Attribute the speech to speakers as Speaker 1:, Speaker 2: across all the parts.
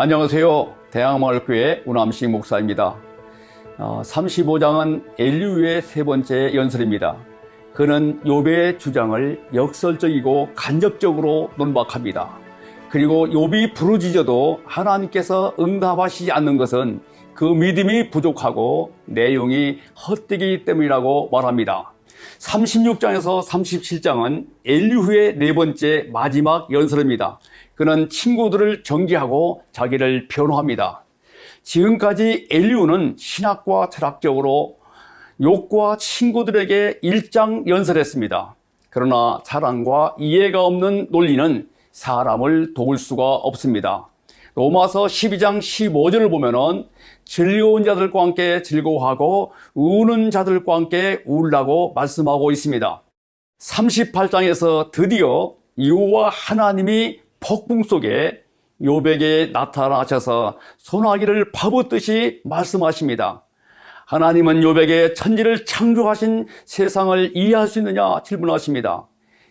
Speaker 1: 안녕하세요. 대학마을교회 우남식 목사입니다. 35장은 엘리후의 세 번째 연설입니다. 그는 욥의 주장을 역설적이고 간접적으로 논박합니다. 그리고 욥이 부르짖어도 하나님께서 응답하시지 않는 것은 그 믿음이 부족하고 내용이 헛되기 때문이라고 말합니다. 36장에서 37장은 엘리후의 네 번째 마지막 연설입니다. 그는 친구들을 정죄하고 자기를 변호합니다. 지금까지 엘리후는 신학과 철학적으로 욥과 친구들에게 일장 연설했습니다. 그러나 사랑과 이해가 없는 논리는 사람을 도울 수가 없습니다. 로마서 12장 15절을 보면은 즐거운 자들과 함께 즐거워하고 우는 자들과 함께 울라고 말씀하고 있습니다. 38장에서 드디어 여호와 하나님이 폭풍 속에 욥에게 나타나셔서 소나기를 퍼붓듯이 말씀하십니다. 하나님은 욥에게 천지를 창조하신 세상을 이해할 수 있느냐 질문하십니다.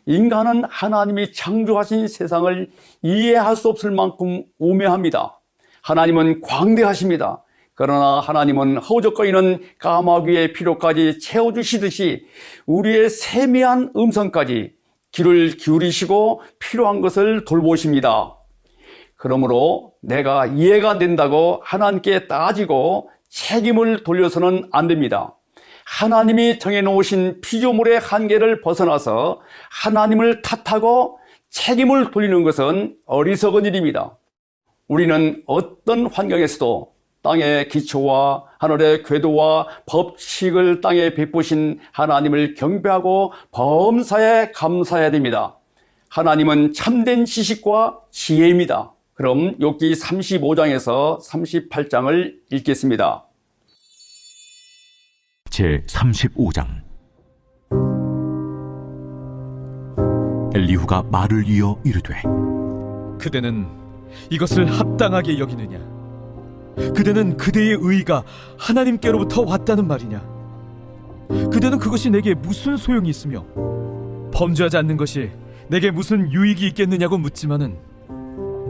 Speaker 1: 인간은 하나님이 창조하신 세상을 이해할 수 없을 만큼 우매합니다. 하나님은 광대하십니다. 그러나 하나님은 허우적거리는 까마귀의 피로까지 채워주시듯이 우리의 세미한 음성까지 귀를 기울이시고 필요한 것을 돌보십니다. 그러므로 내가 이해가 된다고 하나님께 따지고 책임을 돌려서는 안 됩니다. 하나님이 정해놓으신 피조물의 한계를 벗어나서 하나님을 탓하고 책임을 돌리는 것은 어리석은 일입니다. 우리는 어떤 환경에서도 땅의 기초와 하늘의 궤도와 법칙을 땅에 베푸신 하나님을 경배하고 범사에 감사해야 됩니다. 하나님은 참된 지식과 지혜입니다. 그럼 욥기 35장에서 38장을 읽겠습니다.
Speaker 2: 제35장. 엘리후가 말을 이어 이르되
Speaker 3: 그대는 이것을 합당하게 여기느냐? 그대는 그대의 의의가 하나님께로부터 왔다는 말이냐? 그대는 그것이 내게 무슨 소용이 있으며 범죄하지 않는 것이 내게 무슨 유익이 있겠느냐고 묻지만은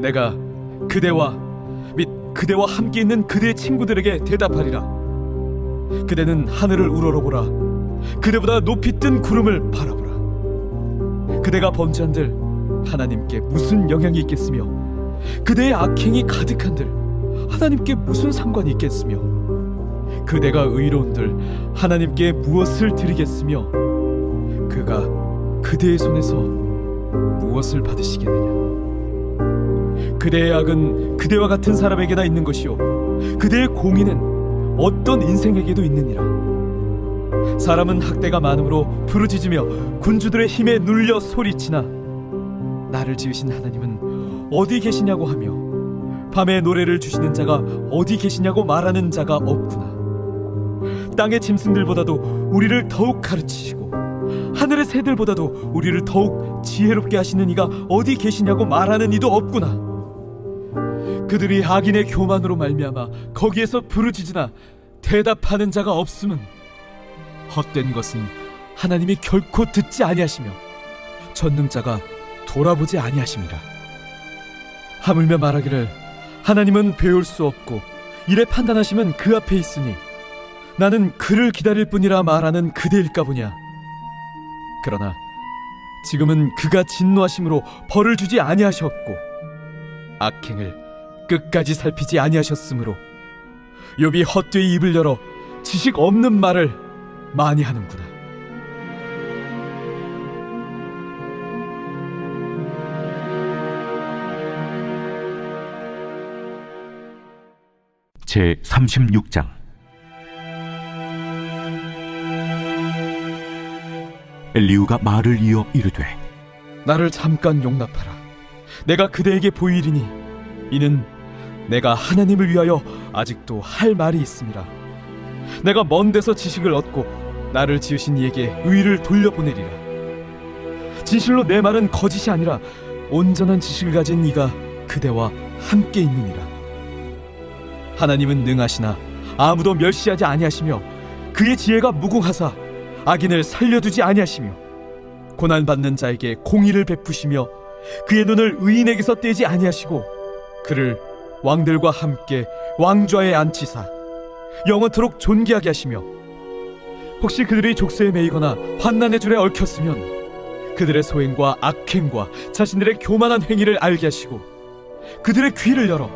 Speaker 3: 내가 그대와 및 그대와 함께 있는 그대의 친구들에게 대답하리라. 그대는 하늘을 우러러보라. 그대보다 높이 뜬 구름을 바라보라. 그대가 범죄한들 하나님께 무슨 영향이 있겠으며 그대의 악행이 가득한들 하나님께 무슨 상관이 있겠으며 그대가 의로운들 하나님께 무엇을 드리겠으며 그가 그대의 손에서 무엇을 받으시겠느냐? 그대의 악은 그대와 같은 사람에게나 있는 것이요 그대의 공의는 어떤 인생에게도 있느니라. 사람은 학대가 많으므로 부르짖으며 군주들의 힘에 눌려 소리치나 나를 지으신 하나님은 어디 계시냐고 하며 밤에 노래를 주시는 자가 어디 계시냐고 말하는 자가 없구나. 땅의 짐승들보다도 우리를 더욱 가르치시고 하늘의 새들보다도 우리를 더욱 지혜롭게 하시는 이가 어디 계시냐고 말하는 이도 없구나. 그들이 악인의 교만으로 말미암아 거기에서 부르짖으나 대답하는 자가 없음은 헛된 것은 하나님이 결코 듣지 아니하시며 전능자가 돌아보지 아니하심이라. 하물며 말하기를 하나님은 배울 수 없고 이래 판단하시면 그 앞에 있으니 나는 그를 기다릴 뿐이라 말하는 그대일까 보냐. 그러나 지금은 그가 진노하심으로 벌을 주지 아니하셨고 악행을 끝까지 살피지 아니하셨으므로 욥이 헛되이 입을 열어 지식 없는 말을 많이 하는구나.
Speaker 2: 제36장. 엘리후가 말을 이어 이르되
Speaker 3: 나를 잠깐 용납하라. 내가 그대에게 보이리니 이는 내가 하나님을 위하여 아직도 할 말이 있음이라. 내가 먼 데서 지식을 얻고 나를 지으신 이에게 의를 돌려보내리라. 진실로 내 말은 거짓이 아니라 온전한 지식을 가진 이가 그대와 함께 있느니라. 하나님은 능하시나 아무도 멸시하지 아니하시며 그의 지혜가 무궁하사 악인을 살려두지 아니하시며 고난받는 자에게 공의를 베푸시며 그의 눈을 의인에게서 떼지 아니하시고 그를 왕들과 함께 왕좌에 앉히사 영원토록 존귀하게 하시며, 혹시 그들이 족쇄에 매이거나 환난의 줄에 얽혔으면 그들의 소행과 악행과 자신들의 교만한 행위를 알게 하시고 그들의 귀를 열어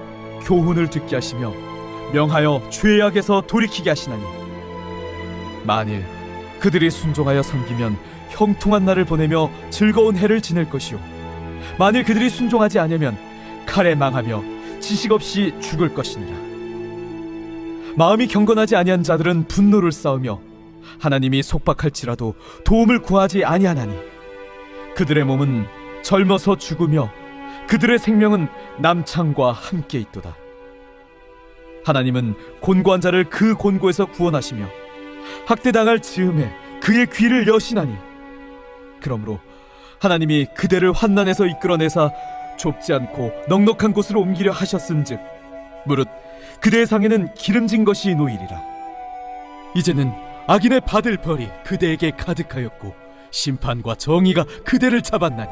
Speaker 3: 교훈을 듣게 하시며 명하여 죄악에서 돌이키게 하시나니, 만일 그들이 순종하여 섬기면 형통한 날을 보내며 즐거운 해를 지낼 것이요, 만일 그들이 순종하지 않으면 칼에 망하며 지식 없이 죽을 것이니라. 마음이 경건하지 아니한 자들은 분노를 쌓으며 하나님이 속박할지라도 도움을 구하지 아니하나니, 그들의 몸은 젊어서 죽으며 그들의 생명은 남창과 함께 있도다. 하나님은 곤고한 자를 그 곤고에서 구원하시며 학대당할 즈음에 그의 귀를 여시나니, 그러므로 하나님이 그대를 환난에서 이끌어내사 좁지 않고 넉넉한 곳으로 옮기려 하셨은즉 무릇 그대의 상에는 기름진 것이 놓이리라. 이제는 악인의 받을 벌이 그대에게 가득하였고 심판과 정의가 그대를 잡았나니,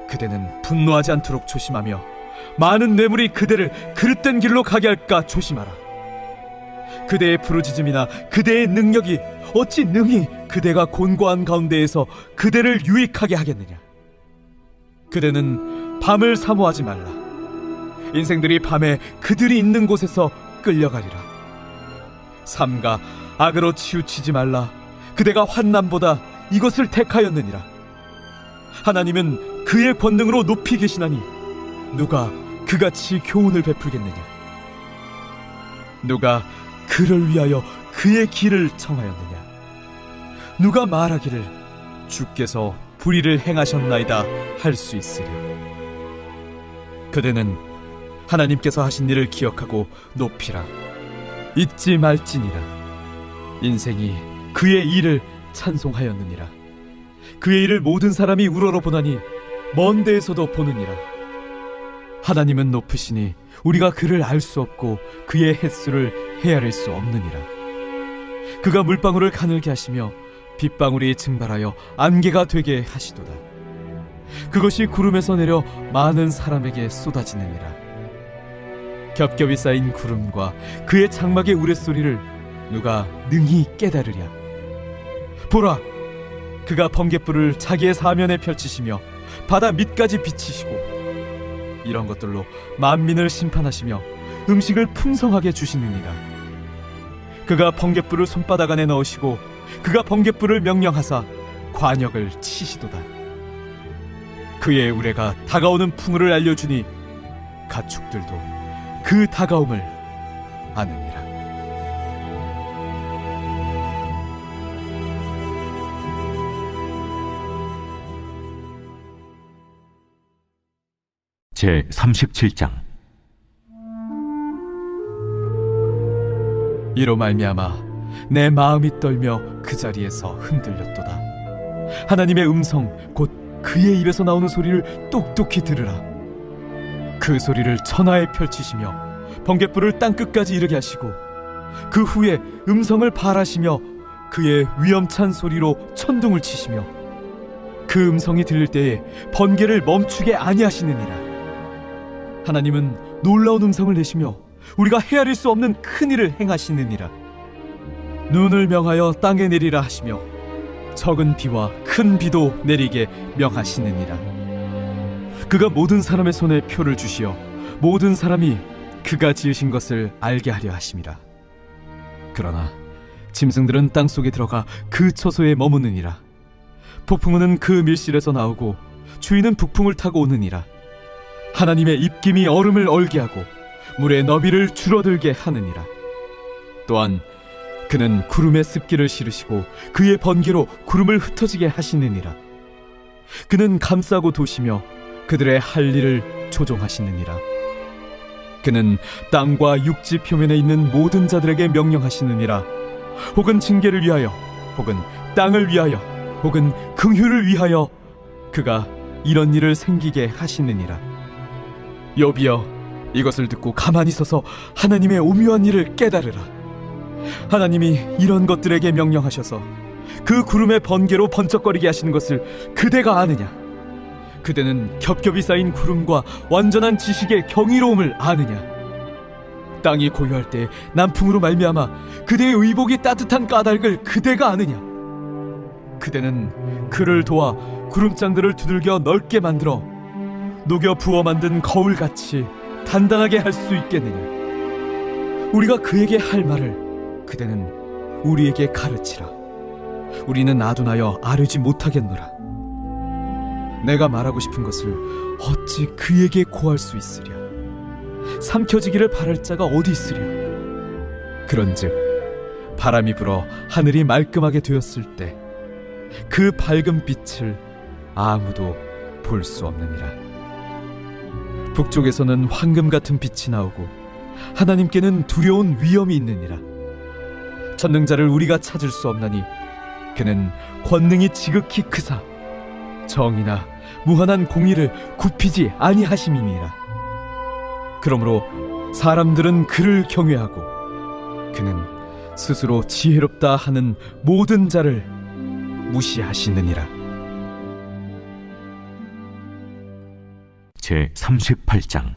Speaker 3: 그대는 분노하지 않도록 조심하며 많은 뇌물이 그대를 그릇된 길로 가게 할까 조심하라. 그대의 부르짖음이나 그대의 능력이 어찌 능히 그대가 곤고한 가운데에서 그대를 유익하게 하겠느냐. 그대는 밤을 사모하지 말라. 인생들이 밤에 그들이 있는 곳에서 끌려가리라. 삼가 악으로 치우치지 말라. 그대가 환난보다 이것을 택하였느니라. 하나님은 그의 권능으로 높이 계시나니 누가 그같이 교훈을 베풀겠느냐. 누가 그를 위하여 그의 길을 청하였느냐. 누가 말하기를 주께서 불의를 행하셨나이다 할 수 있으랴. 그대는 하나님께서 하신 일을 기억하고 높이라. 잊지 말지니라. 인생이 그의 일을 찬송하였느니라. 그의 일을 모든 사람이 우러러 보나니 먼 데에서도 보느니라. 하나님은 높으시니 우리가 그를 알 수 없고 그의 횟수를 헤아릴 수 없느니라. 그가 물방울을 가늘게 하시며 빗방울이 증발하여 안개가 되게 하시도다. 그것이 구름에서 내려 많은 사람에게 쏟아지느니라. 겹겹이 쌓인 구름과 그의 장막의 우레소리를 누가 능히 깨달으랴. 보라, 그가 번갯불을 자기의 사면에 펼치시며 바다 밑까지 비치시고 이런 것들로 만민을 심판하시며 음식을 풍성하게 주시느니라. 그가 번갯불을 손바닥 안에 넣으시고 그가 번갯불을 명령하사 관역을 치시도다. 그의 우레가 다가오는 풍우를 알려주니 가축들도 그 다가옴을 아느니라.
Speaker 2: 제 37장.
Speaker 3: 이로 말미암아 내 마음이 떨며 그 자리에서 흔들렸도다. 하나님의 음성 곧 그의 입에서 나오는 소리를 똑똑히 들으라. 그 소리를 천하에 펼치시며 번갯불을 땅끝까지 이르게 하시고 그 후에 음성을 발하시며 그의 위엄찬 소리로 천둥을 치시며 그 음성이 들릴 때에 번개를 멈추게 아니하시느니라. 하나님은 놀라운 음성을 내시며 우리가 헤아릴 수 없는 큰 일을 행하시느니라. 눈을 명하여 땅에 내리라 하시며 적은 비와 큰 비도 내리게 명하시느니라. 그가 모든 사람의 손에 표를 주시어 모든 사람이 그가 지으신 것을 알게 하려 하심이라. 그러나 짐승들은 땅속에 들어가 그 처소에 머무느니라. 폭풍우는 그 밀실에서 나오고 주인은 북풍을 타고 오느니라. 하나님의 입김이 얼음을 얼게 하고 물의 너비를 줄어들게 하느니라. 또한 그는 구름에 습기를 실으시고 그의 번개로 구름을 흩어지게 하시느니라. 그는 감싸고 도시며 그들의 할 일을 조종하시느니라. 그는 땅과 육지 표면에 있는 모든 자들에게 명령하시느니라. 혹은 징계를 위하여, 혹은 땅을 위하여, 혹은 긍휼을 위하여 그가 이런 일을 생기게 하시느니라. 욥이여, 이것을 듣고 가만히 서서 하나님의 오묘한 일을 깨달으라. 하나님이 이런 것들에게 명령하셔서 그 구름의 번개로 번쩍거리게 하시는 것을 그대가 아느냐? 그대는 겹겹이 쌓인 구름과 완전한 지식의 경이로움을 아느냐? 땅이 고요할 때 남풍으로 말미암아 그대의 의복이 따뜻한 까닭을 그대가 아느냐? 그대는 그를 도와 구름장들을 두들겨 넓게 만들어 녹여 부어 만든 거울같이 단단하게 할 수 있겠느냐? 우리가 그에게 할 말을 그대는 우리에게 가르치라. 우리는 아둔하여 아뢰지 못하겠노라. 내가 말하고 싶은 것을 어찌 그에게 고할 수 있으랴? 삼켜지기를 바랄 자가 어디 있으랴? 그런즉 바람이 불어 하늘이 말끔하게 되었을 때 그 밝은 빛을 아무도 볼 수 없느니라. 북쪽에서는 황금 같은 빛이 나오고 하나님께는 두려운 위험이 있느니라. 전능자를 우리가 찾을 수 없나니 그는 권능이 지극히 크사 정의나 무한한 공의를 굽히지 아니하심이니라. 그러므로 사람들은 그를 경외하고 그는 스스로 지혜롭다 하는 모든 자를 무시하시느니라.
Speaker 2: 제 38장.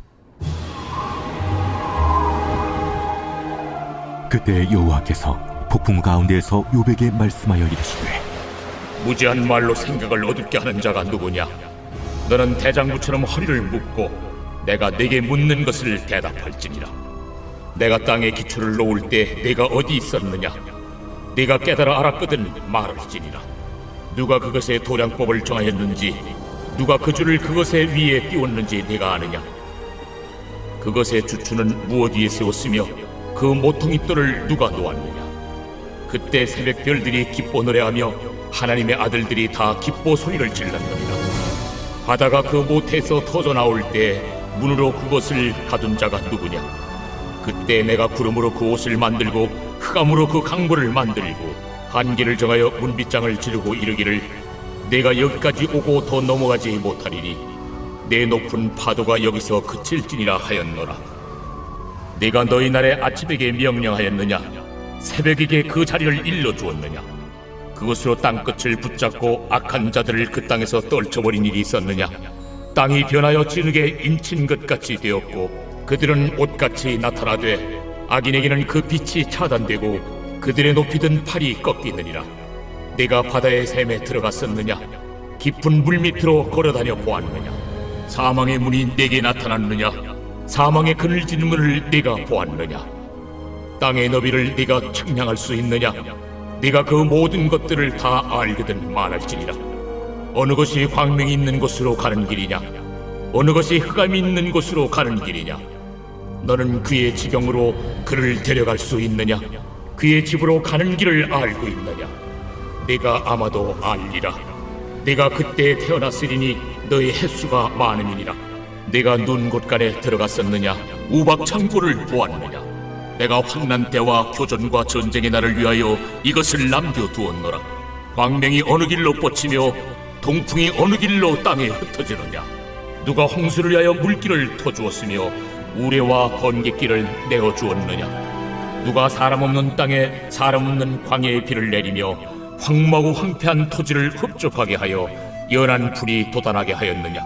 Speaker 2: 그때 여호와께서 폭풍 가운데에서 욥에게 말씀하여 이르시되
Speaker 4: 무지한 말로 생각을 어둡게 하는 자가 누구냐? 너는 대장부처럼 허리를 묶고 내가 네게 묻는 것을 대답할지니라. 내가 땅에 기초를 놓을 때 네가 어디 있었느냐? 네가 깨달아 알았거든 말할지니라. 누가 그것의 도량법을 정하였는지, 누가 그 줄을 그것의 위에 띄웠는지 네가 아느냐? 그것의 주추는 무엇 위에 세웠으며 그 모퉁이 돌을 누가 놓았느냐? 그때 새벽 별들이 기뻐 노래하며 하나님의 아들들이 다 기뻐 소리를 질렀느니라. 바다가 그 모태에서 터져 나올 때 문으로 그것을 가둔 자가 누구냐? 그때 내가 구름으로 그 옷을 만들고 흑암으로 그 강보를 만들고 한계를 정하여 문빗장을 지르고 이르기를 내가 여기까지 오고 더 넘어가지 못하리니 내 높은 파도가 여기서 그칠지니라 하였노라. 내가 너희 날에 아침에게 명령하였느냐? 새벽에게 그 자리를 일러주었느냐? 그것으로 땅끝을 붙잡고 악한 자들을 그 땅에서 떨쳐버린 일이 있었느냐? 땅이 변하여 진흙에 인친 것 같이 되었고 그들은 옷같이 나타나되 악인에게는 그 빛이 차단되고 그들의 높이 든 팔이 꺾이느니라. 내가 바다의 샘에 들어갔었느냐? 깊은 물 밑으로 걸어다녀 보았느냐? 사망의 문이 내게 나타났느냐? 사망의 그늘진 문을 네가 보았느냐? 땅의 너비를 네가 측량할 수 있느냐? 네가 그 모든 것들을 다 알거든 말할지니라. 어느 것이 광명이 있는 곳으로 가는 길이냐? 어느 것이 흑암이 있는 곳으로 가는 길이냐? 너는 그의 지경으로 그를 데려갈 수 있느냐? 그의 집으로 가는 길을 알고 있느냐? 네가 아마도 알리라. 네가 그때 태어났으리니 너의 횟수가 많음이니라. 네가 눈 곳간에 들어갔었느냐? 우박 창고를 보았느냐? 내가 환난 때와 교전과 전쟁의 날을 위하여 이것을 남겨두었노라. 광명이 어느 길로 뻗치며 동풍이 어느 길로 땅에 흩어지느냐? 누가 홍수를 위하여 물길을 터주었으며 우레와 번갯길을 내어주었느냐? 누가 사람 없는 땅에 사람 없는 광야의 비를 내리며 황무하고 황폐한 토지를 흡족하게 하여 연한 풀이 돋아나게 하였느냐?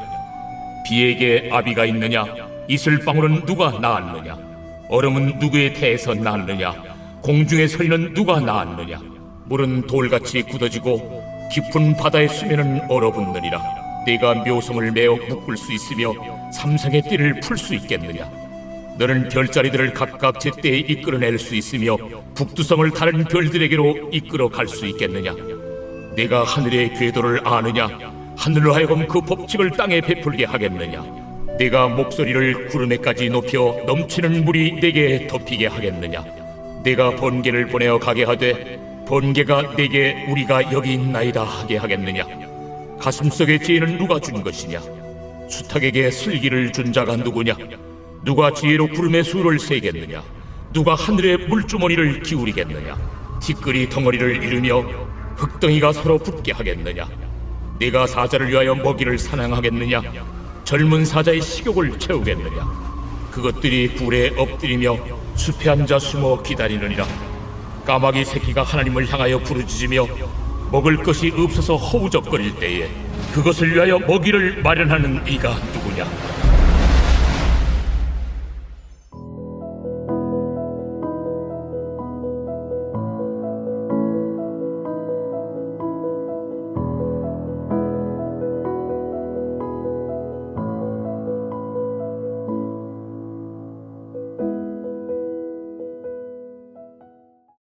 Speaker 4: 비에게 아비가 있느냐? 이슬방울은 누가 낳았느냐? 얼음은 누구의 태에서 낳았느냐? 공중의 서리는 누가 낳았느냐? 물은 돌같이 굳어지고 깊은 바다의 수면은 얼어붙느니라. 네가 묘성을 메어 묶을 수 있으며 삼성의 띠를 풀 수 있겠느냐? 너는 별자리들을 각각 제때에 이끌어낼 수 있으며 북두성을 다른 별들에게로 이끌어 갈 수 있겠느냐? 네가 하늘의 궤도를 아느냐? 하늘로 하여금 그 법칙을 땅에 베풀게 하겠느냐? 네가 목소리를 구름에까지 높여 넘치는 물이 네게 덮이게 하겠느냐? 네가 번개를 보내어 가게 하되 번개가 네게 우리가 여기 있나이다 하게 하겠느냐? 가슴속의 지혜는 누가 준 것이냐? 수탉에게 슬기를 준 자가 누구냐? 누가 지혜로 구름의 수를 세겠느냐? 누가 하늘의 물주머니를 기울이겠느냐? 티끌이 덩어리를 이루며 흙덩이가 서로 붙게 하겠느냐? 네가 사자를 위하여 먹이를 사냥하겠느냐? 젊은 사자의 식욕을 채우겠느냐? 그것들이 굴에 엎드리며 숲에 앉아 숨어 기다리느니라. 까마귀 새끼가 하나님을 향하여 부르짖으며 먹을 것이 없어서 허우적거릴 때에 그것을 위하여 먹이를 마련하는 이가 누구냐?